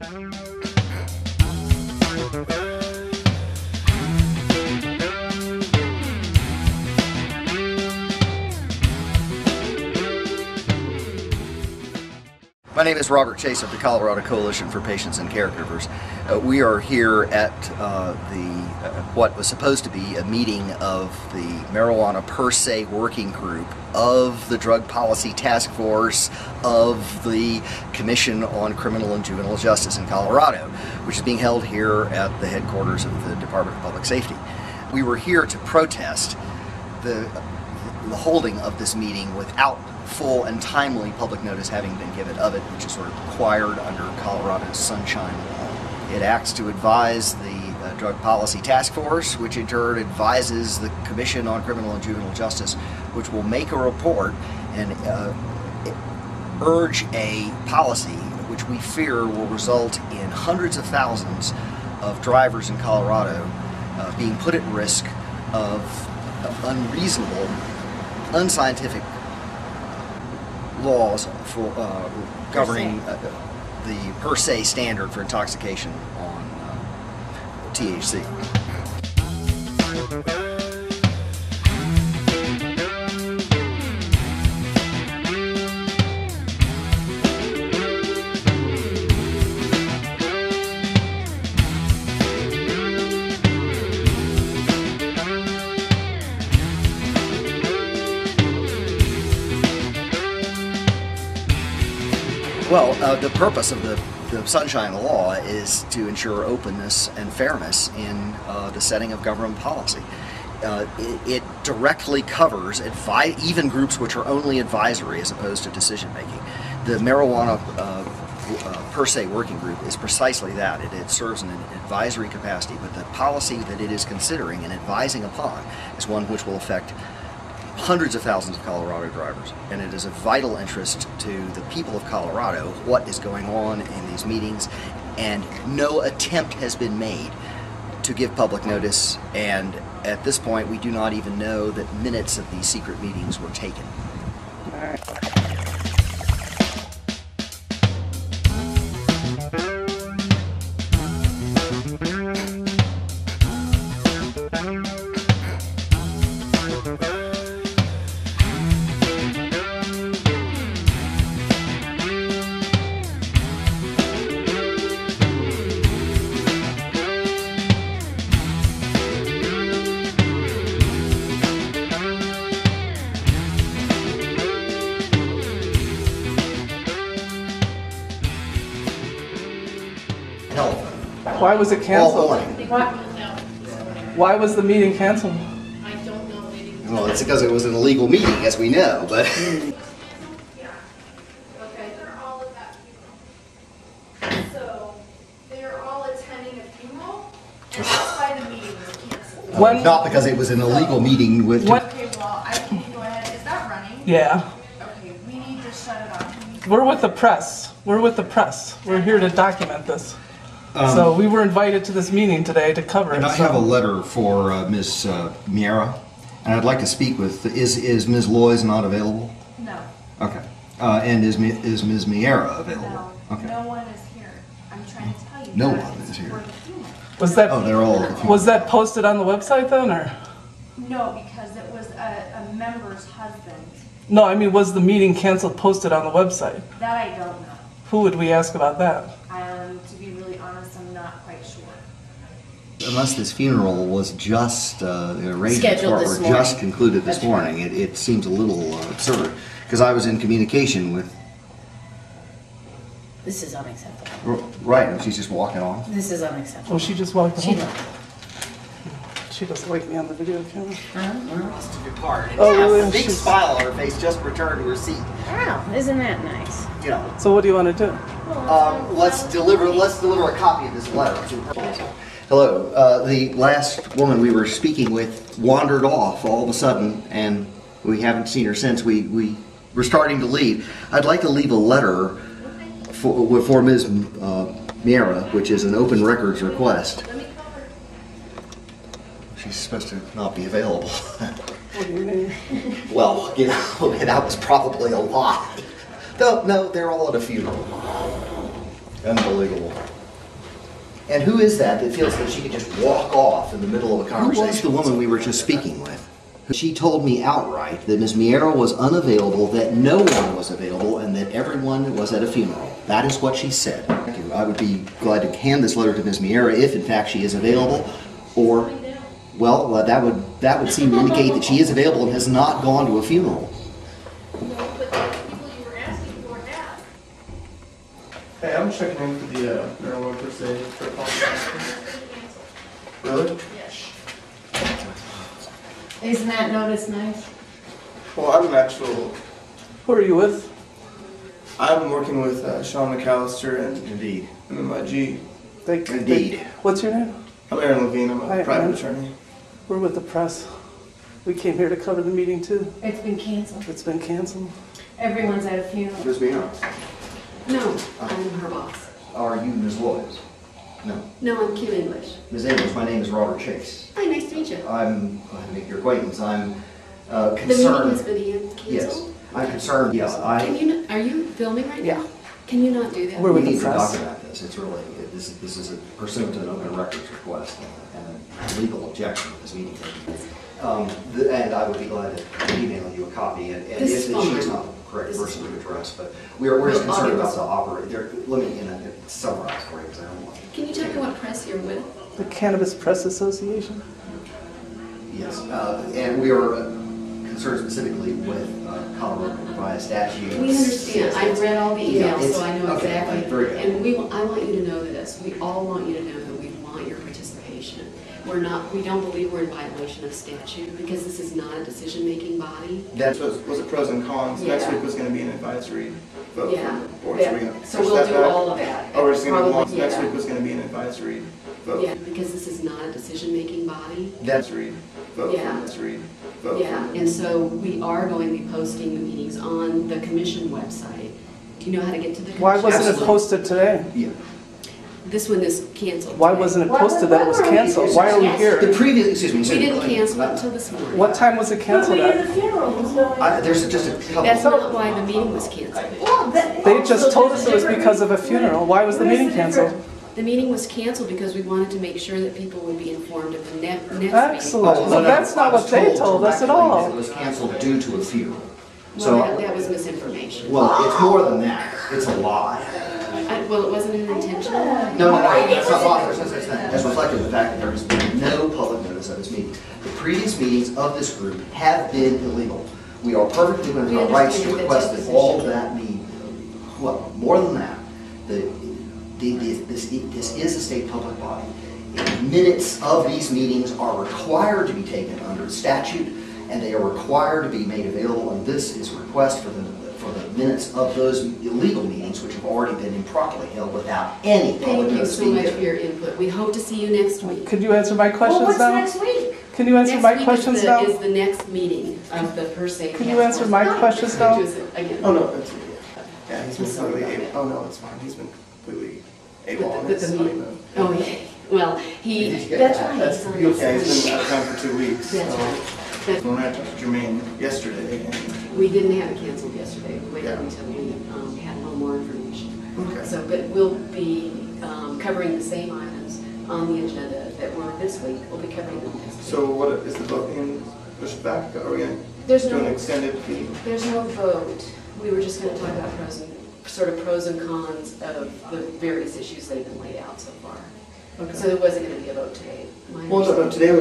My name is Robert Chase of the Colorado Coalition for Patients and Caregivers. We are here at what was supposed to be a meeting of the Marijuana Per Se Working Group of the Drug Policy Task Force of the Commission on Criminal and Juvenile Justice in Colorado, which is being held here at the headquarters of the Department of Public Safety. We were here to protest the holding of this meeting without full and timely public notice having been given of it, which is sort of required under Colorado's Sunshine Law. It acts to advise the Drug Policy Task Force, which in turn advises the Commission on Criminal and Juvenile Justice, which will make a report and urge a policy which we fear will result in hundreds of thousands of drivers in Colorado being put at risk of unreasonable, unscientific laws for governing the per se standard for intoxication on THC. Well, the purpose of the Sunshine Law is to ensure openness and fairness in the setting of government policy. It directly covers even groups which are only advisory as opposed to decision-making. The Marijuana Per Se Working Group is precisely that. It serves in an advisory capacity, but the policy that it is considering and advising upon is one which will affect hundreds of thousands of Colorado drivers, and it is of vital interest to the people of Colorado what is going on in these meetings, and no attempt has been made to give public notice, and at this point we do not even know that minutes of these secret meetings were taken. All right. Why was it canceled? Why was the meeting canceled? I don't know. Well, it's because it was an illegal meeting, as we know, but... Okay, they're all at that funeral. So, they're all attending a funeral, and that's why the meeting was canceled. Not because it was an illegal meeting with... Okay, well, I can go ahead. Is that running? Yeah. Okay, we need to shut it off. We're with the press. We're with the press. We're here to document this. So we were invited to this meeting today to cover it. And I have a letter for Ms. Miera, and I'd like to speak with... Is Ms. Loy's not available? No. Okay. And is Ms. Miera available? No. Okay. No one is here. I'm trying to tell you. No that one is here. for the funeral. Was that? Oh, they're all at the funeral. Was that posted on the website then, or? No, because it was a member's husband. No, I mean, was the meeting canceled posted on the website? That I don't know. Who would we ask about that? To be really honest, I'm not quite sure. Unless this funeral was just arranged Scheduled or this just morning. concluded this That's morning, it seems a little absurd. Because I was in communication with... This is unacceptable. Right, and she's just walking off. This is unacceptable. Oh, she just walked She home. left. She doesn't like me on the video camera. Stupid part. Oh, really? A big smile on her face, just returned to her seat. Wow, isn't that nice? You know. So what do you want to do? Let's deliver a copy of this letter to her. Hello. The last woman we were speaking with wandered off all of a sudden, and we haven't seen her since. We were starting to leave. I'd like to leave a letter for Ms. Miera, which is an open records request. She's supposed to not be available. What do you mean? Well, you know, that was probably a lie. No, they're all at a funeral. Unbelievable. And who is that feels that she could just walk off in the middle of a conversation? Who was the woman we were just speaking with? She told me outright that Ms. Miera was unavailable, that no one was available, and that everyone was at a funeral. That is what she said. I would be glad to hand this letter to Ms. Miera if, in fact, she is available, or, well, that would seem to indicate that she is available and has not gone to a funeral. No, but the people you were asking for have. Hey, I'm checking in for the Marijuana Per Se Workgroup. Really? Yes. Isn't that notice nice? Well, I'm an actual. Who are you with? I'm working with Sean McAllister and Indeed. MMIG. Indeed. What's your name? I'm Aaron Levine. I'm a Hi, private Aaron. attorney. We're with the press. We came here to cover the meeting too. It's been canceled. It's been canceled. Everyone's at a funeral. Ms. Miera, No, I'm her boss. are you Ms. Williams? No. No, I'm Kim English. Ms. English, my name is Robert Chase. Hi, nice to meet you. I'm glad to make your acquaintance. I'm The meeting concerned. has been Yes, canceled? I'm concerned. Yes, Can you, are you filming right now? Yeah. Can you not do that? We're we with the need to press. document this. It's really, this is pursuant to an open records request and a legal objection to this meeting. And I would be glad to email you a copy. And if This is fine. she's not the correct This is person to fine. address, but we're just Well, I'll concerned get about this. the operator. Let me summarize for you because I don't want. Can you tell me what press you're with? The Cannabis Press Association. Yes, and we are concerned specifically with Colorado revised statute. We understand. I've read all the Yeah, emails, so I know okay, exactly. very good. And I want you to know this. We all want you to know that we want your participation. We don't believe we're in violation of statute because this is not a decision-making body. That's Was it pros and cons? Yeah. Next week was going to be an advisory vote Yeah. from the board. So we're going to So push we'll that do back? all of that. Oh, we're just going to Probably, do next yeah. week was going to be an advisory vote. Yeah, because this is not a decision-making body. That's Advisory vote. Yeah. Advisory vote. Yeah, and so we are going to be posting the meetings on the commission website. Do you know how to get to the commission? Why wasn't it Absolutely. posted today? yeah. This one is canceled. Why today. wasn't it posted that it was canceled? Why are we The here? previous, excuse me. We didn't cancel it until this morning. What time was it canceled at? There's just a couple. That's not why the meeting was canceled. They just told us it was because of a funeral. Why was the meeting canceled? The meeting was canceled because we wanted to make sure that people would be informed of the next meeting. Excellent. Oh, So that's not what they told us at all. It was canceled due to a funeral. Well, that So, was misinformation. well, it's more than that. It's a lie. Well, it wasn't an intentional. No, that's not possible. There's no such thing. As reflected in the fact that there has been no public notice of this meeting. The previous meetings of this group have been illegal. We are perfectly within our rights to request that all of that be, well, more than that. This is a state public body. Minutes of these meetings are required to be taken under statute, and they are required to be made available, and this is a request for the minutes of those illegal meetings which have already been improperly held without any public Thank you notice so being much for given. your input. We hope to see you next week. Could you answer my Well, questions what's now? next week? Can you answer my questions now? Next week is the next meeting of the Per Se. Can you answer my questions now? Which is, again, Oh, no. Yeah, he's been completely able. Oh, no, it's fine. He's been completely able on With his the meeting. honeymoon. Oh, yeah. Well, That's right. That's right. Yeah, he's been out of town for 2 weeks. That's so- right. That's- When I talked to Jermaine yesterday, and We didn't have it canceled yesterday. We waited Yeah. until we had a little more information. Okay. So, but we'll be covering the same items on the agenda that were this week. We'll be covering them next week. so what is the vote being pushed back? Are we going There's to do an no, extended fee? there's no vote. We were just going to talk about pros and cons of the various issues that have been laid out so far. So there wasn't going to be a vote today. My Well, no, understanding. today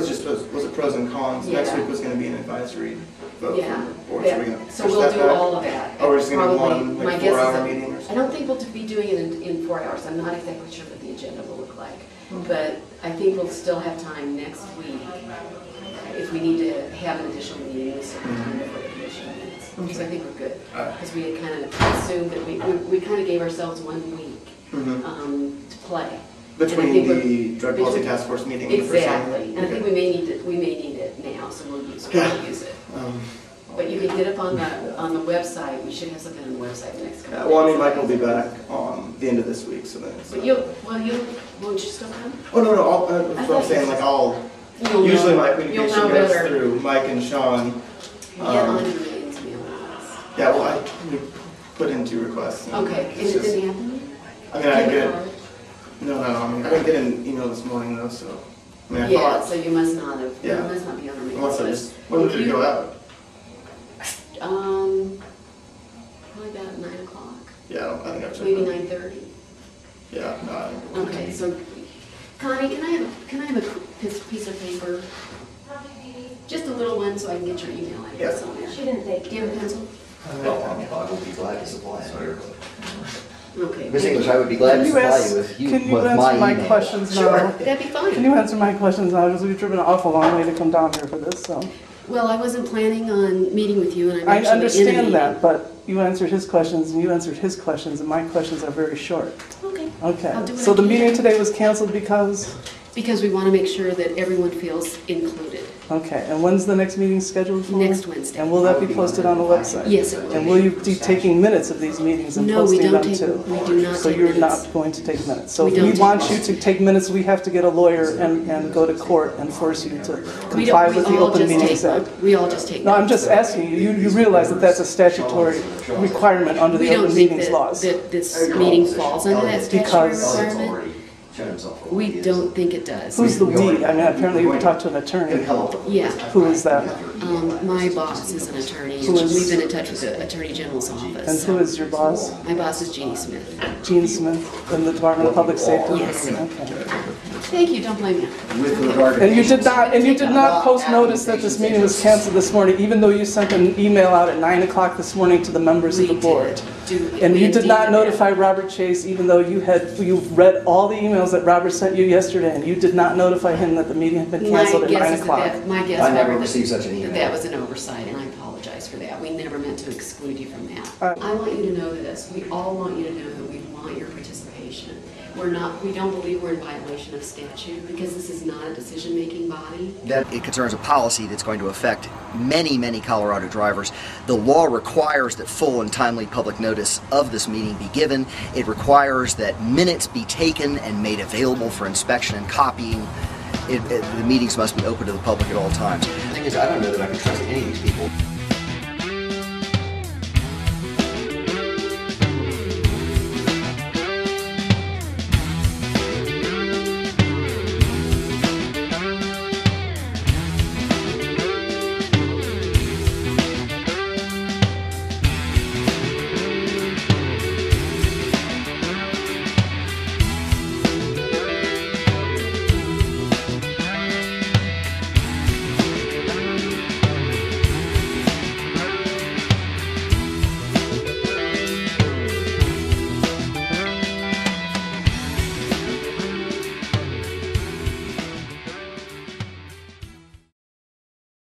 was it pros and cons? Next Yeah. week was going to be an advisory vote Yeah. from the board. Yeah. So we're going to So push we'll that do back? all of that. Oh, we're just going to do Probably, one my like guess is 4-hour that- meeting or I something? don't think we'll be doing it in 4 hours. I'm not exactly sure what the agenda will look like. But I think we'll still have time next week if we need to have an additional meeting with certain time before the commission meets. So I think we're good. Alright. Because we had kind of assumed that we kind of gave ourselves 1 week Mhm. to play. Between the drug policy task force meeting and the first one? Exactly. And I think we may need it now, so we'll use it. Um, But you can get up on the website. We should have something on the website next couple Well, I mean, days. Mike will be back on the end of this week, so then it's... But won't you still come? Oh, no, that's what I'm saying, like, You'll usually know- my you'll communication know goes better. through Mike and Sean. Get on your meetings, mail us. Yeah, well, we put in 2 requests. and Okay, and it's it just- didn't happen? I mean, I get, no, I mean, I didn't get an email this morning though, so. I mean, I Yeah, thought, so you must not have, you Yeah. must not be on our mailing unless I list. just, when did it go out? Probably about 9 o'clock, Yeah, I think I've checked. maybe that. 9:30. Yeah, no, I didn't. Okay, so Connie, can I have a piece of paper? Just a little one so I can get your email address Yeah. on there. She didn't take Do you have a pencil? I would be glad to supply it. Okay. Miss English, I would be glad to supply you with Can you with answer my my email. questions now? Sure, that'd be fine. Can you answer my questions now, because we've driven an awful long way to come down here for this, so. Well, I wasn't planning on meeting with you, and I'm I actually in a meeting. understand that, but you answered his questions, and you answered his questions, and my questions are very short. Okay. Okay, I'll do what so I the can. meeting today was canceled because, Because we want to make sure that everyone feels included. okay, and when's the next meeting scheduled for? Next Wednesday. And will that be posted on the website? Yes, it will. And will you be taking minutes of these meetings and No, we posting don't them take, too? we do not So take you're minutes. not going to take minutes? So We if don't we take want you minutes. to take minutes, we have to get a lawyer and go to court and force you to We comply don't, with we the all Open just Meetings take, Act? we all just take. No, I'm just asking you, you realize that that's a statutory requirement under We the don't Open think Meetings that, laws. that this meeting falls under that statutory Because- requirement. We don't think it does. Who's the we? I mean, apparently you talked to an attorney. Yeah. Who is that? My boss is an attorney, Who and is- we've been in touch with the Attorney General's office. And who is your boss? My boss is Jeannie Smith. Gene Smith in the Department of Public Safety? Yes. Okay. Thank you, don't blame me. With regard to And you did patients- not post notice that this meeting was canceled this morning, even though you sent an email out at 9 o'clock this morning to the members of the We board. And we you did indeed not did. notify Robert Chase, even though you've read all the emails that Robert sent you yesterday, and you did not notify him that the meeting had been canceled at 9 o'clock. My guess I never Robert, received such an email. that was an oversight, and I apologize for that. We never meant to exclude you from that. All right. I want you to know this. We all want you to know that we want your participation. We don't believe we're in violation of statute because this is not a decision-making body. That it concerns a policy that's going to affect many, many Colorado drivers. The law requires that full and timely public notice of this meeting be given. It requires that minutes be taken and made available for inspection and copying. The meetings must be open to the public at all times. The thing is, I don't know that I can trust any of these people.